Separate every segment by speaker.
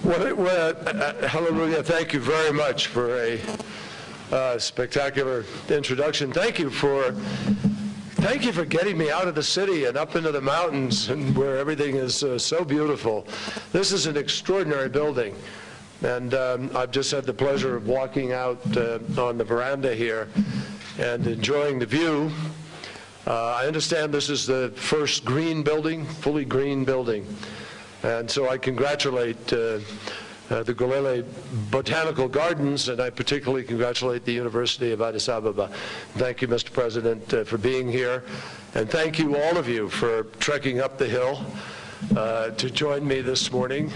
Speaker 1: Hallelujah. Thank you very much for a spectacular introduction. Thank you for getting me out of the city and up into the mountains and where everything is so beautiful. This is an extraordinary building. And I've just had the pleasure of walking out on the veranda here and enjoying the view. I understand this is the first green building, fully green building. And so I congratulate the Golele Botanical Gardens, and I particularly congratulate the University of Addis Ababa. Thank you, Mr. President, for being here. And thank you, all of you, for trekking up the hill to join me this morning.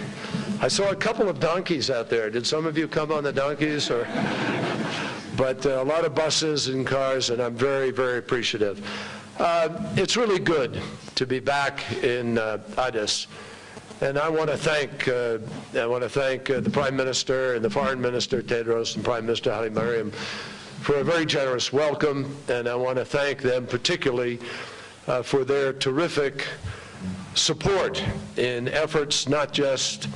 Speaker 1: I saw a couple of donkeys out there. Did some of you come on the donkeys? But a lot of buses and cars, and I'm very, very appreciative. It's really good to be back in Addis. And I want to thank the Prime Minister and the Foreign Minister Tedros and Prime Minister Hailemariam for a very generous welcome, and I want to thank them particularly for their terrific support in efforts not just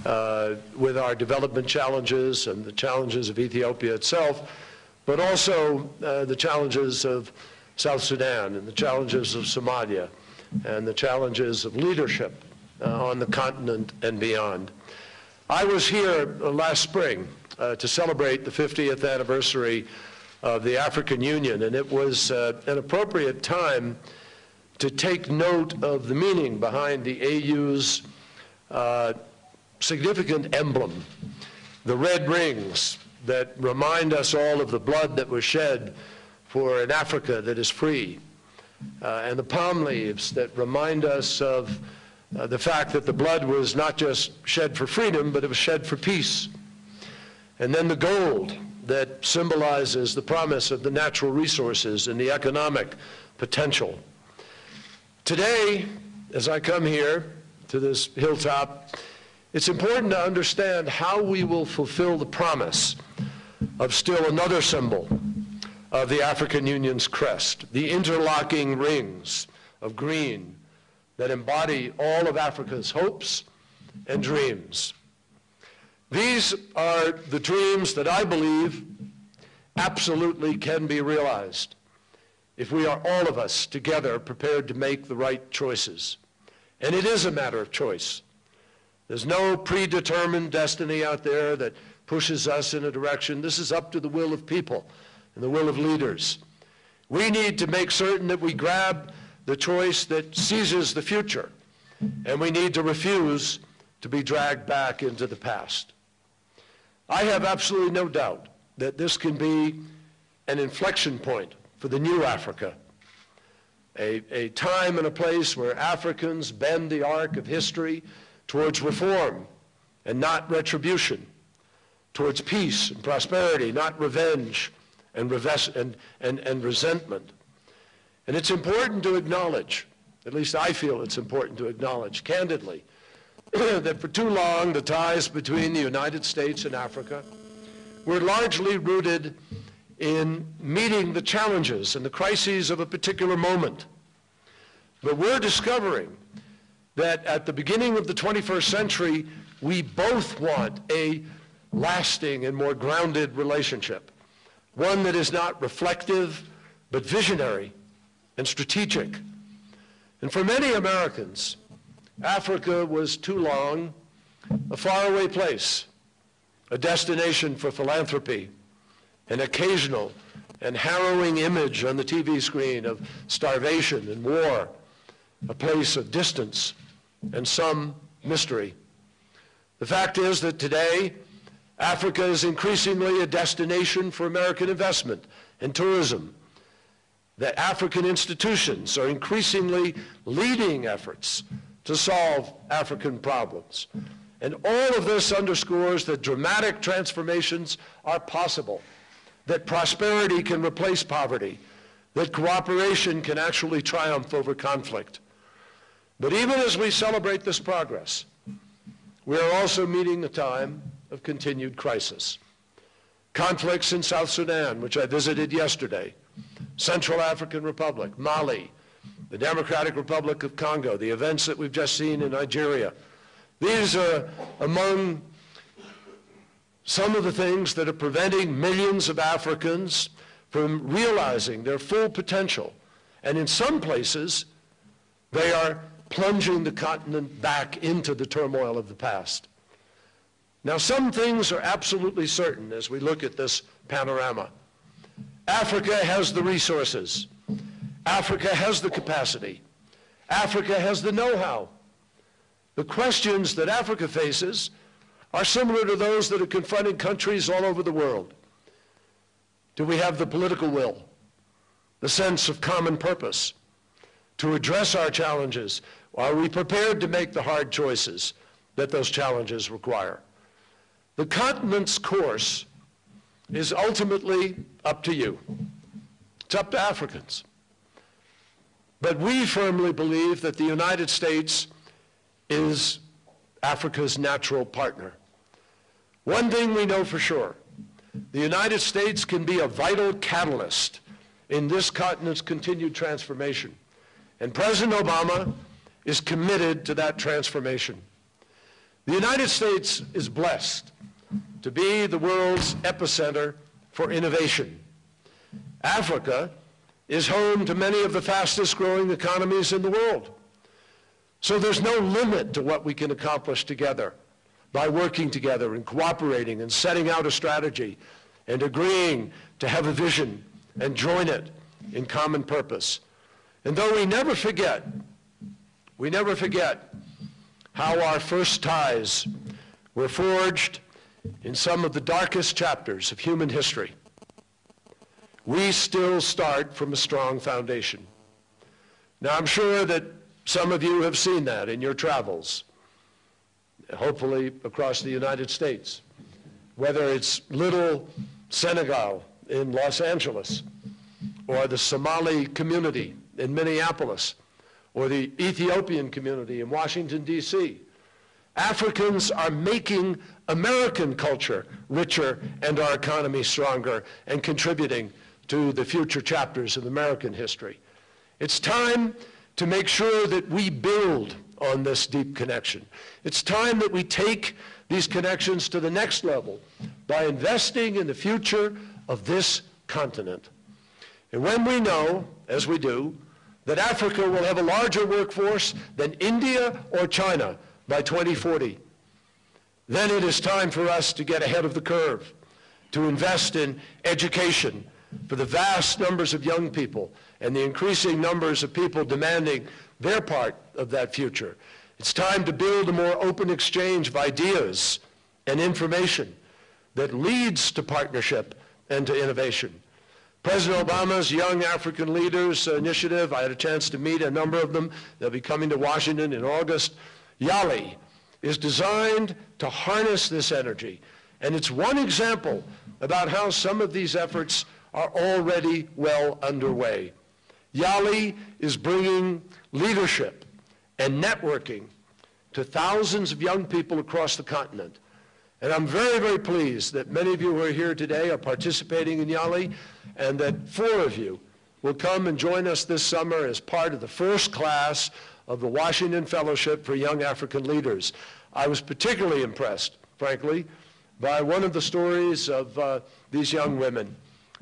Speaker 1: with our development challenges and the challenges of Ethiopia itself, but also the challenges of South Sudan and the challenges of Somalia and the challenges of leadership on the continent and beyond. I was here last spring to celebrate the 50th anniversary of the African Union, and it was an appropriate time to take note of the meaning behind the AU's significant emblem, the red rings that remind us all of the blood that was shed for an Africa that is free, and the palm leaves that remind us of the fact that the blood was not just shed for freedom, but it was shed for peace. And then the gold that symbolizes the promise of the natural resources and the economic potential. Today, as I come here to this hilltop, it's important to understand how we will fulfill the promise of still another symbol of the African Union's crest, the interlocking rings of green that embody all of Africa's hopes and dreams. These are the dreams that I believe absolutely can be realized if we are, all of us together, prepared to make the right choices. And it is a matter of choice. There's no predetermined destiny out there that pushes us in a direction. This is up to the will of people and the will of leaders. We need to make certain that we grab the choice that seizes the future, and we need to refuse to be dragged back into the past. I have absolutely no doubt that this can be an inflection point for the new Africa, a time and a place where Africans bend the arc of history towards reform and not retribution, towards peace and prosperity, not revenge and resentment. And it's important to acknowledge, at least I feel it's important to acknowledge candidly, that for too long the ties between the United States and Africa were largely rooted in meeting the challenges and the crises of a particular moment. But we're discovering that at the beginning of the 21st century, we both want a lasting and more grounded relationship, one that is not reflective, but visionary and strategic. And for many Americans, Africa was too long a faraway place, a destination for philanthropy, an occasional and harrowing image on the TV screen of starvation and war, a place of distance and some mystery. The fact is that today, Africa is increasingly a destination for American investment and tourism, that African institutions are increasingly leading efforts to solve African problems. And all of this underscores that dramatic transformations are possible, that prosperity can replace poverty, that cooperation can actually triumph over conflict. But even as we celebrate this progress, we are also meeting a time of continued crisis. Conflicts in South Sudan, which I visited yesterday, Central African Republic, Mali, the Democratic Republic of Congo, the events that we've just seen in Nigeria. These are among some of the things that are preventing millions of Africans from realizing their full potential. And in some places, they are plunging the continent back into the turmoil of the past. Now, some things are absolutely certain as we look at this panorama. Africa has the resources. Africa has the capacity. Africa has the know-how. The questions that Africa faces are similar to those that are confronting countries all over the world. Do we have the political will, the sense of common purpose to address our challenges? Are we prepared to make the hard choices that those challenges require? The continent's course is ultimately up to you. It's up to Africans. But we firmly believe that the United States is Africa's natural partner. One thing we know for sure, the United States can be a vital catalyst in this continent's continued transformation. And President Obama is committed to that transformation. The United States is blessed to be the world's epicenter for innovation. Africa is home to many of the fastest growing economies in the world. So there's no limit to what we can accomplish together by working together and cooperating and setting out a strategy and agreeing to have a vision and join it in common purpose. And though we never forget how our first ties were forged in some of the darkest chapters of human history, we still start from a strong foundation. Now, I'm sure that some of you have seen that in your travels, hopefully across the United States, whether it's little Senegal in Los Angeles, or the Somali community in Minneapolis, or the Ethiopian community in Washington, D.C. Africans are making American culture richer and our economy stronger and contributing to the future chapters of American history. It's time to make sure that we build on this deep connection. It's time that we take these connections to the next level by investing in the future of this continent. And when we know, as we do, that Africa will have a larger workforce than India or China by 2040, then it is time for us to get ahead of the curve, to invest in education for the vast numbers of young people and the increasing numbers of people demanding their part of that future. It's time to build a more open exchange of ideas and information that leads to partnership and to innovation. President Obama's Young African Leaders Initiative, I had a chance to meet a number of them. They'll be coming to Washington in August. YALI is designed to harness this energy. And it's one example about how some of these efforts are already well underway. YALI is bringing leadership and networking to thousands of young people across the continent. And I'm very, very pleased that many of you who are here today are participating in YALI, and that 4 of you will come and join us this summer as part of the first class of the Washington Fellowship for Young African Leaders. I was particularly impressed, frankly, by one of the stories of these young women,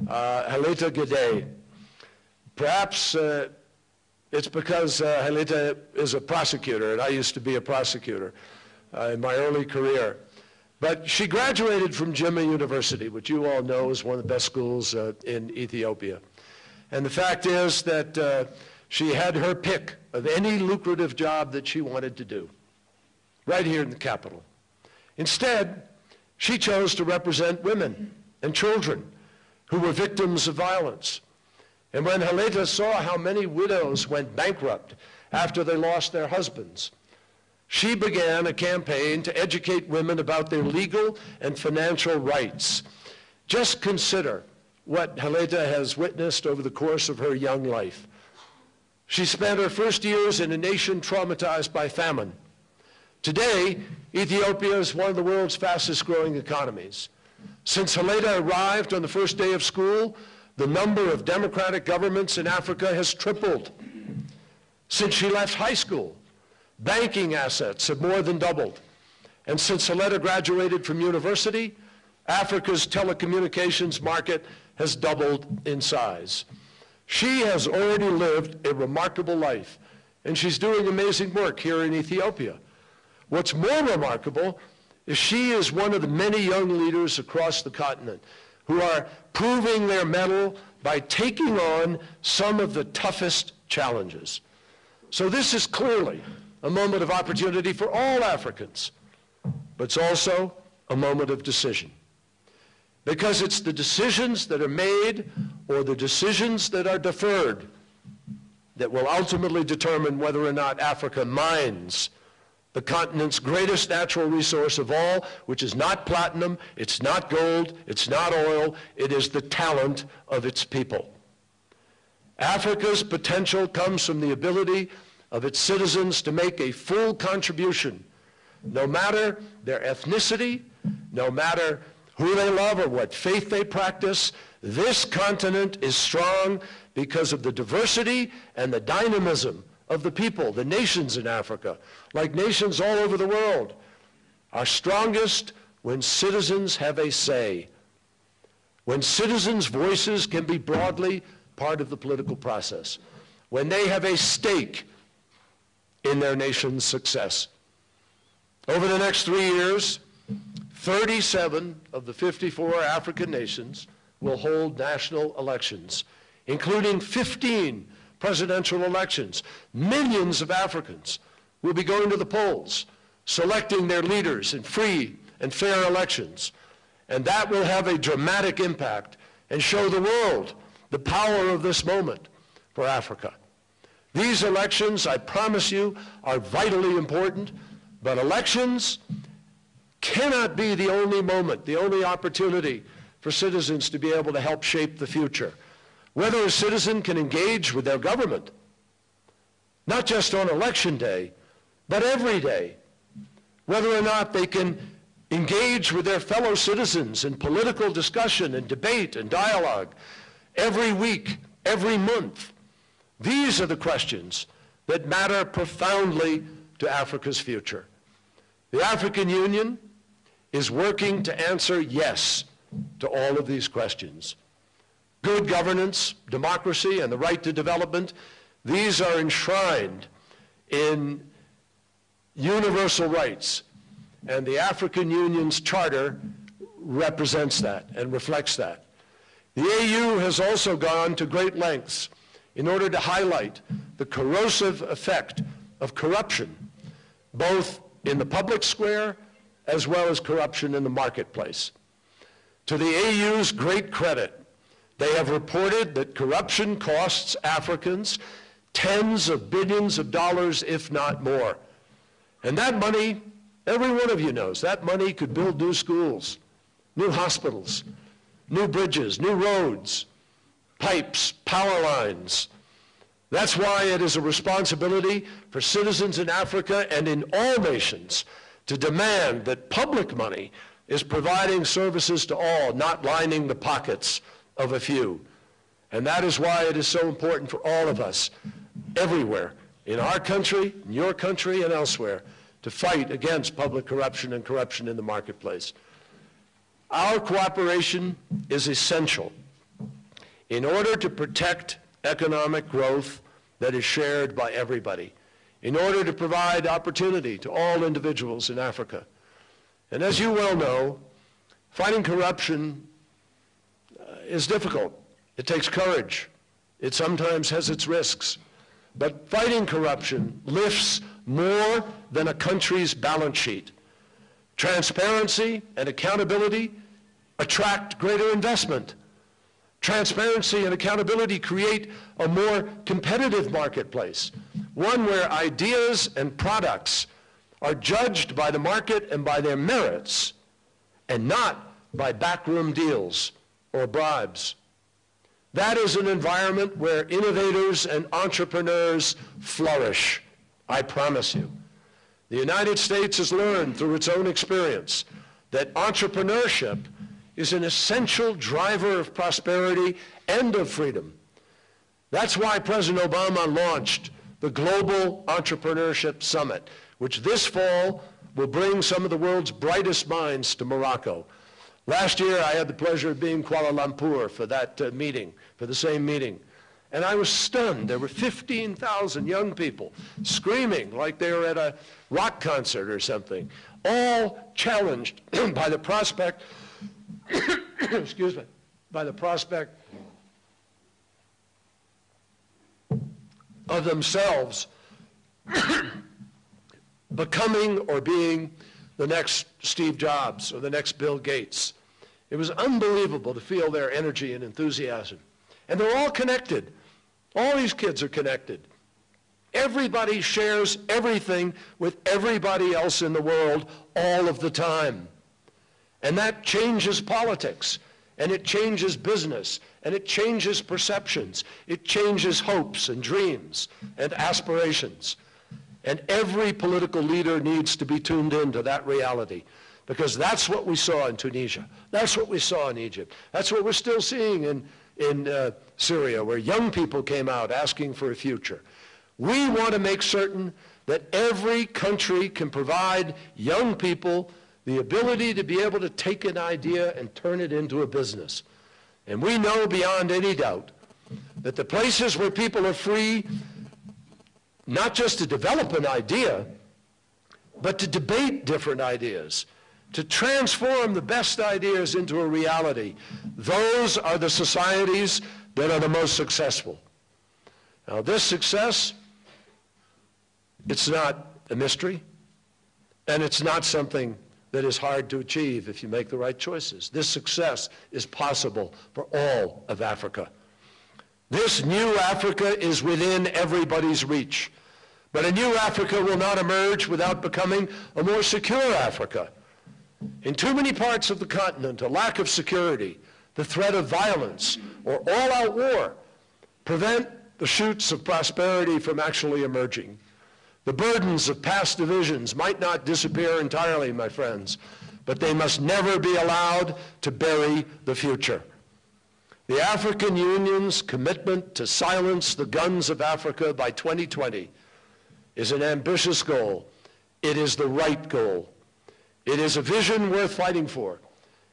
Speaker 1: Heleta Gede. Perhaps it's because Heleta is a prosecutor, and I used to be a prosecutor in my early career. But she graduated from Jimma University, which you all know is one of the best schools in Ethiopia. And the fact is that she had her pick of any lucrative job that she wanted to do, right here in the capital. Instead, she chose to represent women and children who were victims of violence. And when Heleta saw how many widows went bankrupt after they lost their husbands, she began a campaign to educate women about their legal and financial rights. Just consider what Heleta has witnessed over the course of her young life. She spent her first years in a nation traumatized by famine. Today, Ethiopia is one of the world's fastest growing economies. Since Heleta arrived on the first day of school, the number of democratic governments in Africa has tripled. Since she left high school, banking assets have more than doubled. And since Heleta graduated from university, Africa's telecommunications market has doubled in size. She has already lived a remarkable life, and she's doing amazing work here in Ethiopia. What's more remarkable is she is one of the many young leaders across the continent who are proving their mettle by taking on some of the toughest challenges. So this is clearly a moment of opportunity for all Africans, but it's also a moment of decision. Because it's the decisions that are made or the decisions that are deferred that will ultimately determine whether or not Africa mines the continent's greatest natural resource of all, which is not platinum, it's not gold, it's not oil, it is the talent of its people. Africa's potential comes from the ability of its citizens to make a full contribution, no matter their ethnicity, no matter who they love or what faith they practice. This continent is strong because of the diversity and the dynamism of the people. The nations in Africa, like nations all over the world, are strongest when citizens have a say, when citizens' voices can be broadly part of the political process, when they have a stake in their nation's success. Over the next 3 years, 37 of the 54 African nations will hold national elections, including 15 presidential elections. Millions of Africans will be going to the polls, selecting their leaders in free and fair elections. And that will have a dramatic impact and show the world the power of this moment for Africa. These elections, I promise you, are vitally important, but elections cannot be the only moment, the only opportunity for citizens to be able to help shape the future. Whether a citizen can engage with their government, not just on election day, but every day. Whether or not they can engage with their fellow citizens in political discussion and debate and dialogue every week, every month. These are the questions that matter profoundly to Africa's future. The African Union is working to answer yes to all of these questions. Good governance, democracy, and the right to development, these are enshrined in universal rights, and the African Union's charter represents that and reflects that. The AU has also gone to great lengths in order to highlight the corrosive effect of corruption, both in the public square as well as corruption in the marketplace. To the AU's great credit, they have reported that corruption costs Africans tens of billions of dollars, if not more. And that money, every one of you knows, that money could build new schools, new hospitals, new bridges, new roads, pipes, power lines. That's why it is a responsibility for citizens in Africa and in all nations to demand that public money is providing services to all, not lining the pockets of a few. And that is why it is so important for all of us, everywhere, in our country, in your country, and elsewhere, to fight against public corruption and corruption in the marketplace. Our cooperation is essential in order to protect economic growth that is shared by everybody, in order to provide opportunity to all individuals in Africa. And as you well know, fighting corruption is difficult. It takes courage. It sometimes has its risks. But fighting corruption lifts more than a country's balance sheet. Transparency and accountability attract greater investment. Transparency and accountability create a more competitive marketplace, one where ideas and products are judged by the market and by their merits, and not by backroom deals or bribes. That is an environment where innovators and entrepreneurs flourish, I promise you. The United States has learned through its own experience that entrepreneurship is an essential driver of prosperity and of freedom. That's why President Obama launched the Global Entrepreneurship Summit, which this fall will bring some of the world's brightest minds to Morocco. Last year, I had the pleasure of being in Kuala Lumpur for that meeting, for the same meeting. And I was stunned. There were 15,000 young people screaming like they were at a rock concert or something, all challenged by the prospect, excuse me, by the prospect of themselves becoming or being the next Steve Jobs or the next Bill Gates. It was unbelievable to feel their energy and enthusiasm. And they're all connected. All these kids are connected. Everybody shares everything with everybody else in the world all of the time. And that changes politics, and it changes business, and it changes perceptions. It changes hopes and dreams and aspirations. And every political leader needs to be tuned into that reality, because that's what we saw in Tunisia. That's what we saw in Egypt. That's what we're still seeing in Syria, where young people came out asking for a future. We want to make certain that every country can provide young people the ability to be able to take an idea and turn it into a business. And we know beyond any doubt that the places where people are free, not just to develop an idea, but to debate different ideas, to transform the best ideas into a reality, those are the societies that are the most successful. Now, this success, it's not a mystery, and it's not something that is hard to achieve if you make the right choices. This success is possible for all of Africa. This new Africa is within everybody's reach. But a new Africa will not emerge without becoming a more secure Africa. In too many parts of the continent, a lack of security, the threat of violence, or all-out war prevent the shoots of prosperity from actually emerging. The burdens of past divisions might not disappear entirely, my friends, but they must never be allowed to bury the future. The African Union's commitment to silence the guns of Africa by 2020 is an ambitious goal. It is the right goal. It is a vision worth fighting for,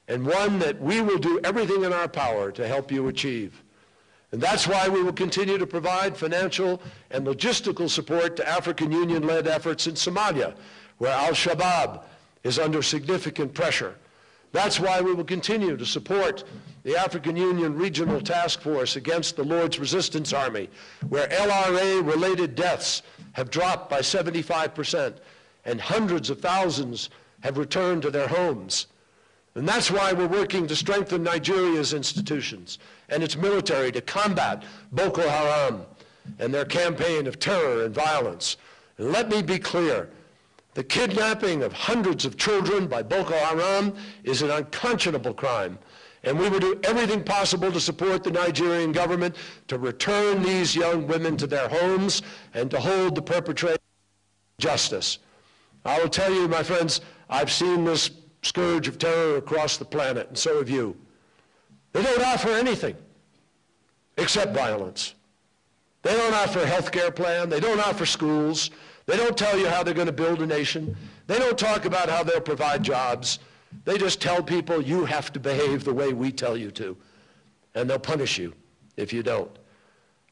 Speaker 1: and one that we will do everything in our power to help you achieve. And that's why we will continue to provide financial and logistical support to African Union-led efforts in Somalia, where al-Shabaab is under significant pressure. That's why we will continue to support the African Union Regional Task Force against the Lord's Resistance Army, where LRA-related deaths have dropped by 75%, and hundreds of thousands have returned to their homes. And that's why we're working to strengthen Nigeria's institutions and its military to combat Boko Haram and their campaign of terror and violence. And let me be clear, the kidnapping of hundreds of children by Boko Haram is an unconscionable crime. And we will do everything possible to support the Nigerian government to return these young women to their homes and to hold the perpetrators to justice. I will tell you, my friends, I've seen this scourge of terror across the planet, and so have you. They don't offer anything except violence. They don't offer a health care plan. They don't offer schools. They don't tell you how they're going to build a nation. They don't talk about how they'll provide jobs. They just tell people you have to behave the way we tell you to, and they'll punish you if you don't.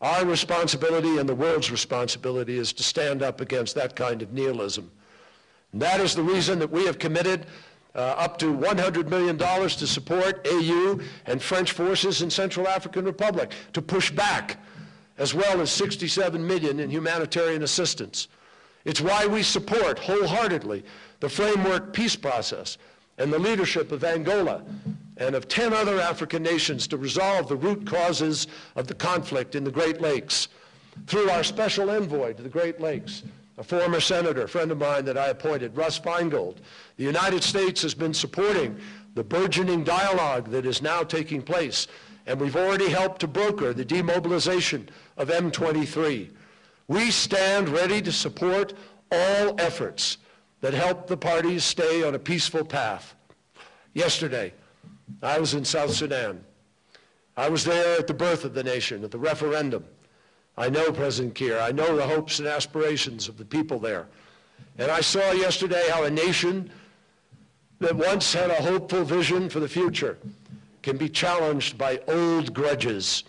Speaker 1: Our responsibility and the world's responsibility is to stand up against that kind of nihilism. And that is the reason that we have committed up to $100 million to support AU and French forces in Central African Republic to push back, as well as $67 million in humanitarian assistance. It's why we support wholeheartedly the framework peace process and the leadership of Angola and of 10 other African nations to resolve the root causes of the conflict in the Great Lakes. Through our special envoy to the Great Lakes, a former senator, a friend of mine that I appointed, Russ Feingold, the United States has been supporting the burgeoning dialogue that is now taking place, and we've already helped to broker the demobilization of M23. We stand ready to support all efforts that help the parties stay on a peaceful path. Yesterday, I was in South Sudan. I was there at the birth of the nation, at the referendum. I know President Kiir. I know the hopes and aspirations of the people there. And I saw yesterday how a nation that once had a hopeful vision for the future can be challenged by old grudges,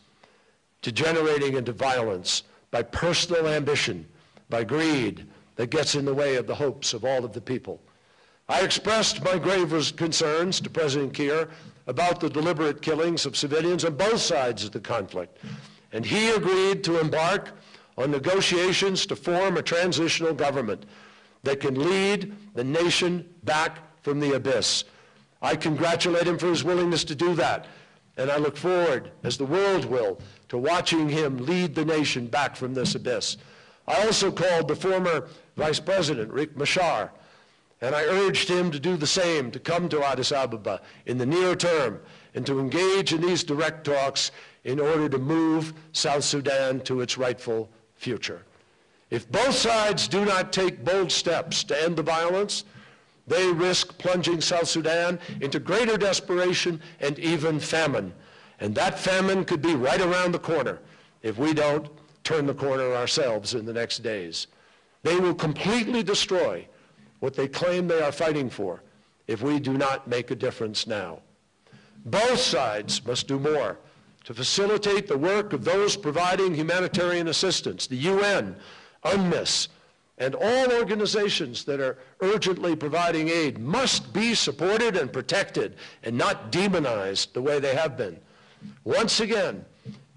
Speaker 1: degenerating into violence, by personal ambition, by greed that gets in the way of the hopes of all of the people. I expressed my grave concerns to President Kiir about the deliberate killings of civilians on both sides of the conflict, and he agreed to embark on negotiations to form a transitional government that can lead the nation back from the abyss. I congratulate him for his willingness to do that, and I look forward, as the world will, to watching him lead the nation back from this abyss. I also called the former Vice President, Riek Machar, and I urged him to do the same, to come to Addis Ababa in the near term and to engage in these direct talks in order to move South Sudan to its rightful future. If both sides do not take bold steps to end the violence, they risk plunging South Sudan into greater desperation and even famine. And that famine could be right around the corner if we don't turn the corner ourselves in the next days. They will completely destroy what they claim they are fighting for if we do not make a difference now. Both sides must do more to facilitate the work of those providing humanitarian assistance, the UN, UNMISS, and all organizations that are urgently providing aid must be supported and protected and not demonized the way they have been. Once again,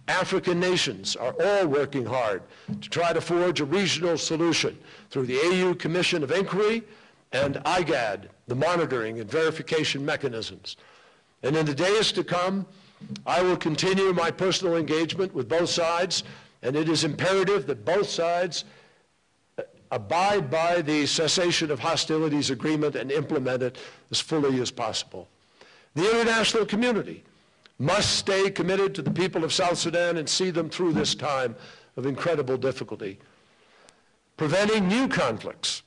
Speaker 1: African nations are all working hard to try to forge a regional solution through the AU Commission of Inquiry and IGAD, the monitoring and verification mechanisms. And in the days to come, I will continue my personal engagement with both sides, and it is imperative that both sides abide by the cessation of hostilities agreement and implement it as fully as possible. The international community must stay committed to the people of South Sudan and see them through this time of incredible difficulty. Preventing new conflicts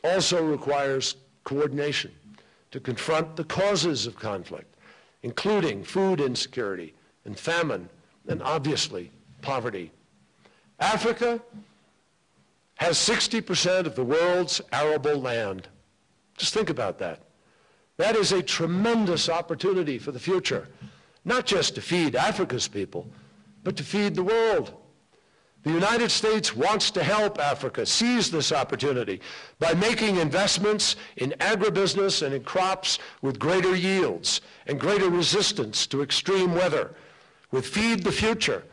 Speaker 1: also requires coordination to confront the causes of conflict, including food insecurity and famine, and obviously poverty. Africa has 60% of the world's arable land. Just think about that. That is a tremendous opportunity for the future, not just to feed Africa's people, but to feed the world. The United States wants to help Africa seize this opportunity by making investments in agribusiness and in crops with greater yields and greater resistance to extreme weather, with Feed the Future,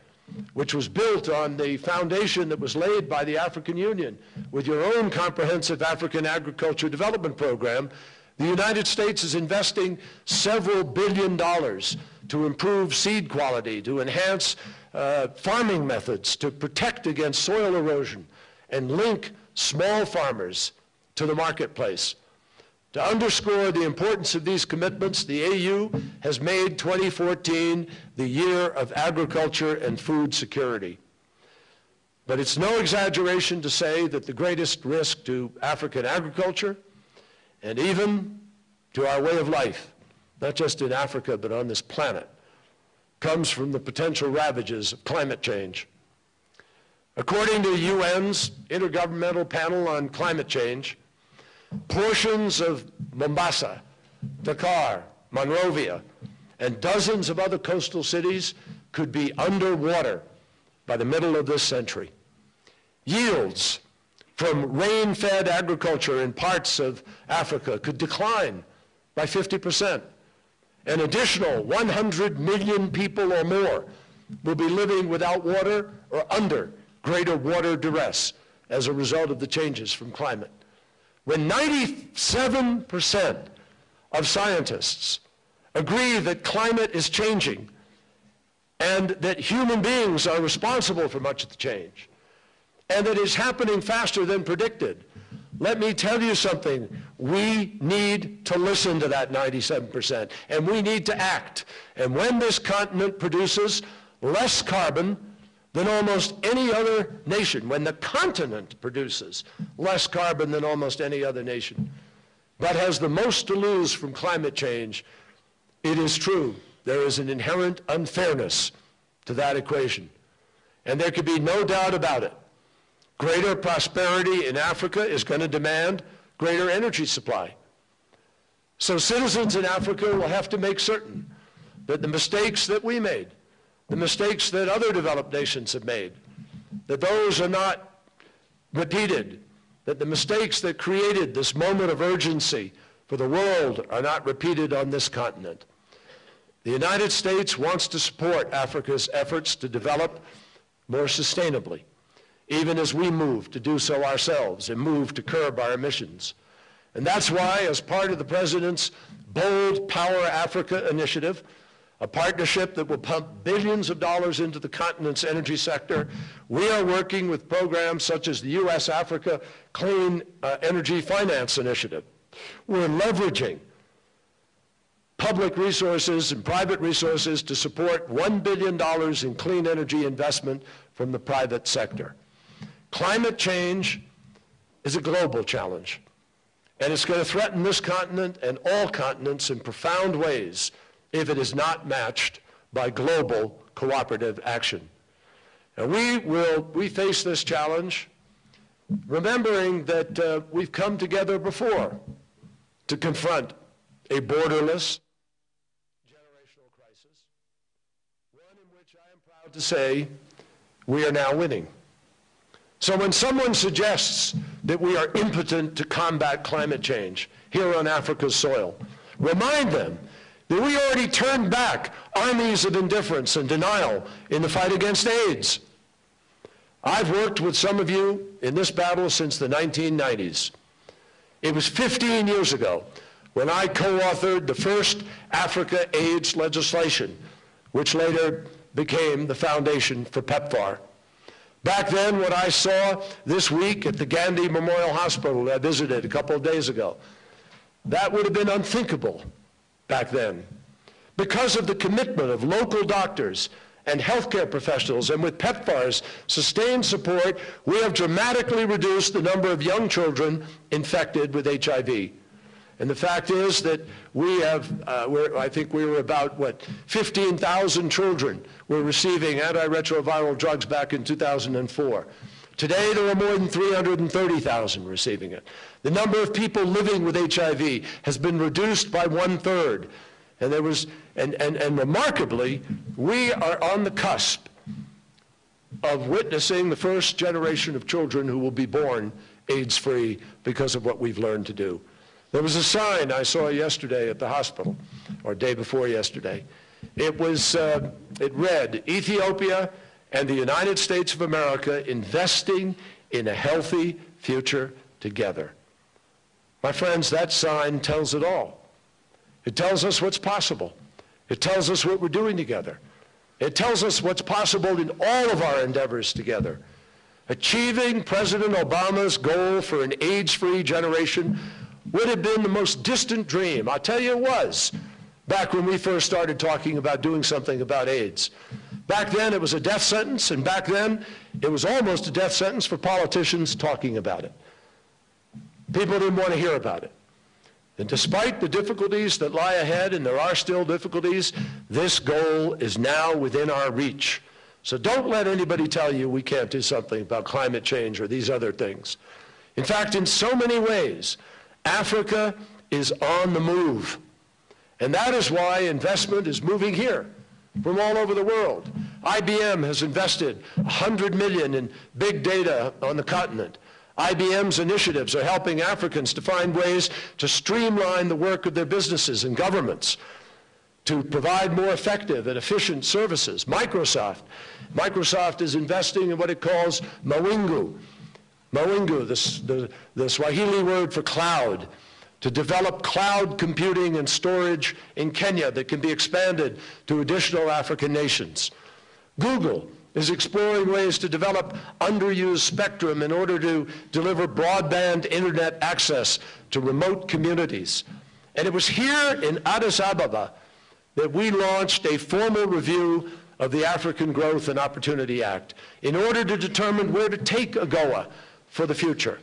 Speaker 1: which was built on the foundation that was laid by the African Union. With your own comprehensive African agriculture development program, the United States is investing several $billion to improve seed quality, to enhance farming methods, to protect against soil erosion, and link small farmers to the marketplace. To underscore the importance of these commitments, the AU has made 2014 the year of agriculture and food security. But it's no exaggeration to say that the greatest risk to African agriculture and even to our way of life, not just in Africa but on this planet, comes from the potential ravages of climate change. According to the UN's Intergovernmental Panel on Climate Change, portions of Mombasa, Dakar, Monrovia, and dozens of other coastal cities could be underwater by the middle of this century. Yields from rain-fed agriculture in parts of Africa could decline by 50%. An additional 100 million people or more will be living without water or under greater water duress as a result of the changes from climate. When 97% of scientists agree that climate is changing and that human beings are responsible for much of the change, and that it's happening faster than predicted, let me tell you something. We need to listen to that 97%, and we need to act. And when this continent produces less carbon than almost any other nation, when the continent produces less carbon than almost any other nation, but has the most to lose from climate change, it is true, there is an inherent unfairness to that equation. And there can be no doubt about it. Greater prosperity in Africa is going to demand greater energy supply. So citizens in Africa will have to make certain that the mistakes that we made, the mistakes that other developed nations have made, that those are not repeated, that the mistakes that created this moment of urgency for the world are not repeated on this continent. The United States wants to support Africa's efforts to develop more sustainably, even as we move to do so ourselves and move to curb our emissions. And that's why, as part of the President's Bold Power Africa initiative, a partnership that will pump billions of dollars into the continent's energy sector, we are working with programs such as the U.S.-Africa Clean Energy Finance Initiative. We're leveraging public resources and private resources to support $1 billion in clean energy investment from the private sector. Climate change is a global challenge, and it's going to threaten this continent and all continents in profound ways if it is not matched by global cooperative action. And we face this challenge remembering that we've come together before to confront a borderless generational crisis, one in which I am proud to say we are now winning. So when someone suggests that we are impotent to combat climate change here on Africa's soil, remind them that we already turned back armies of indifference and denial in the fight against AIDS. I've worked with some of you in this battle since the 1990s. It was 15 years ago when I co-authored the first Africa AIDS legislation, which later became the foundation for PEPFAR. Back then, what I saw this week at the Gandhi Memorial Hospital that I visited a couple of days ago, that would have been unthinkable back then. Because of the commitment of local doctors and healthcare professionals, and with PEPFAR's sustained support, we have dramatically reduced the number of young children infected with HIV. And the fact is that we have, I think we were about, 15,000 children were receiving antiretroviral drugs back in 2004. Today, there are more than 330,000 receiving it. The number of people living with HIV has been reduced by 1/3. And there was, and remarkably, we are on the cusp of witnessing the first generation of children who will be born AIDS-free because of what we've learned to do. There was a sign I saw yesterday at the hospital, or day before yesterday. It read, Ethiopia and the United States of America investing in a healthy future together. My friends, that sign tells it all. It tells us what's possible. It tells us what we're doing together. It tells us what's possible in all of our endeavors together. Achieving President Obama's goal for an AIDS-free generation would have been the most distant dream. I'll tell you it was, back when we first started talking about doing something about AIDS. Back then it was a death sentence, and back then it was almost a death sentence for politicians talking about it. People didn't want to hear about it. And despite the difficulties that lie ahead, and there are still difficulties, this goal is now within our reach. So don't let anybody tell you we can't do something about climate change or these other things. In fact, in so many ways, Africa is on the move. And that is why investment is moving here from all over the world. IBM has invested $100 million in big data on the continent. IBM's initiatives are helping Africans to find ways to streamline the work of their businesses and governments, to provide more effective and efficient services. Microsoft is investing in what it calls Mawingu. Mawingu, the Swahili word for cloud, to develop cloud computing and storage in Kenya that can be expanded to additional African nations. Google is exploring ways to develop underused spectrum in order to deliver broadband internet access to remote communities. And it was here in Addis Ababa that we launched a formal review of the African Growth and Opportunity Act in order to determine where to take AGOA for the future.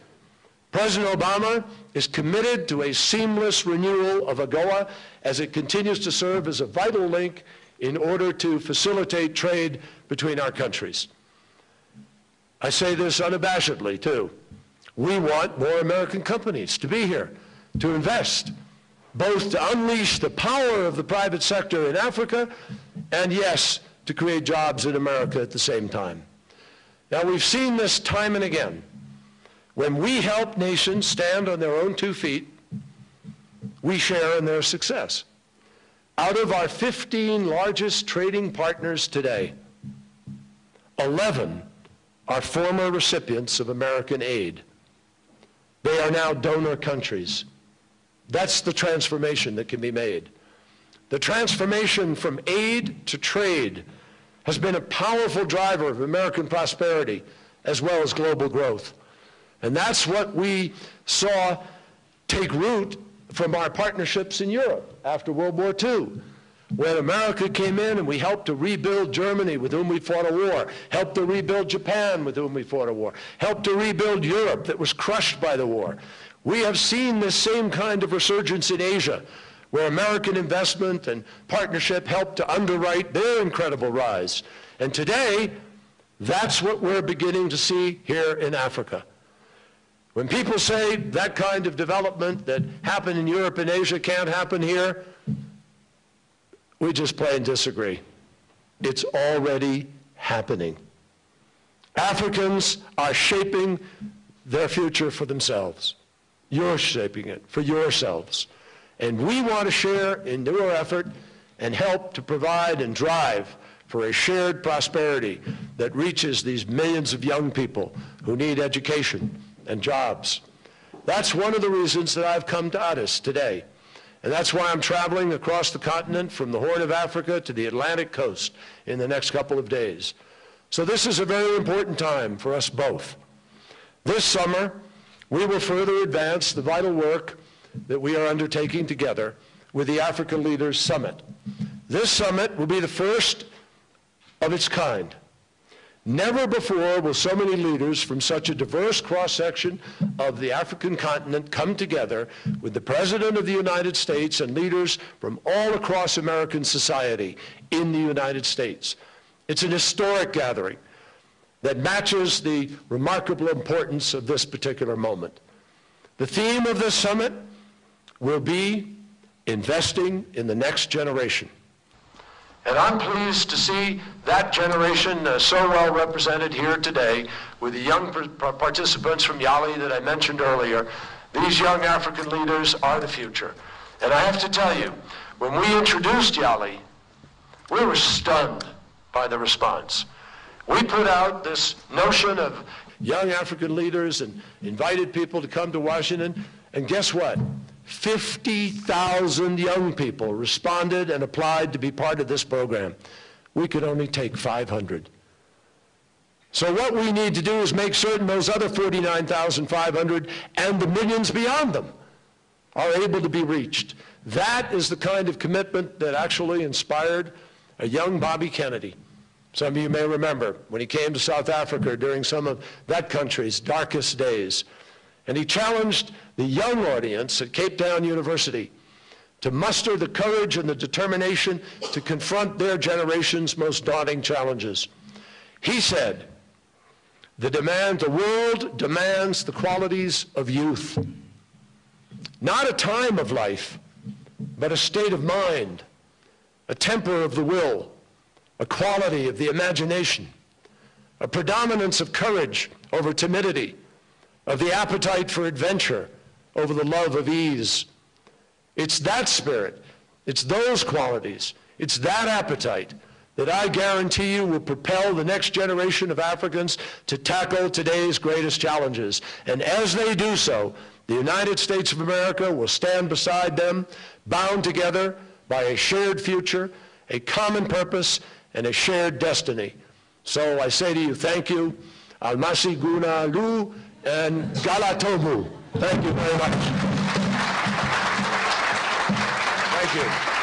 Speaker 1: President Obama is committed to a seamless renewal of AGOA as it continues to serve as a vital link in order to facilitate trade between our countries. I say this unabashedly, too. We want more American companies to be here, to invest. both to unleash the power of the private sector in Africa and, yes, to create jobs in America at the same time. Now, we've seen this time and again. When we help nations stand on their own 2 feet, we share in their success. Out of our 15 largest trading partners today, 11 are former recipients of American aid. They are now donor countries. That's the transformation that can be made. The transformation from aid to trade has been a powerful driver of American prosperity as well as global growth. And that's what we saw take root from our partnerships in Europe after World War II, when America came in and we helped to rebuild Germany, with whom we fought a war, helped to rebuild Japan, with whom we fought a war, helped to rebuild Europe that was crushed by the war. We have seen this same kind of resurgence in Asia, where American investment and partnership helped to underwrite their incredible rise. And today, that's what we're beginning to see here in Africa. When people say that kind of development that happened in Europe and Asia can't happen here, we just plain disagree. It's already happening. Africans are shaping their future for themselves. You're shaping it for yourselves. And we want to share in your effort and help to provide and drive for a shared prosperity that reaches these millions of young people who need education and jobs. That's one of the reasons that I've come to Addis today. And that's why I'm traveling across the continent from the Horn of Africa to the Atlantic coast in the next couple of days. So this is a very important time for us both. This summer, we will further advance the vital work that we are undertaking together with the Africa Leaders Summit. This summit will be the first of its kind. Never before will so many leaders from such a diverse cross-section of the African continent come together with the President of the United States and leaders from all across American society in the United States. It's an historic gathering that matches the remarkable importance of this particular moment. The theme of this summit will be investing in the next generation. And I'm pleased to see that generation so well represented here today with the young participants from Yali that I mentioned earlier. These young African leaders are the future. And I have to tell you, when we introduced Yali, we were stunned by the response. We put out this notion of young African leaders and invited people to come to Washington, and guess what? 50,000 young people responded and applied to be part of this program. We could only take 500. So what we need to do is make certain those other 49,500 and the millions beyond them are able to be reached. That is the kind of commitment that actually inspired a young Bobby Kennedy. Some of you may remember when he came to South Africa during some of that country's darkest days. And he challenged the young audience at Cape Town University to muster the courage and the determination to confront their generation's most daunting challenges. He said, the world demands the qualities of youth. Not a time of life, but a state of mind, a temper of the will, a quality of the imagination, a predominance of courage over timidity, of the appetite for adventure over the love of ease. It's that spirit, it's those qualities, it's that appetite that I guarantee you will propel the next generation of Africans to tackle today's greatest challenges. And as they do so, the United States of America will stand beside them, bound together by a shared future, a common purpose, and a shared destiny. So I say to you, thank you. Almasi Guna Lu and Galatomu. Thank you very much. Thank you.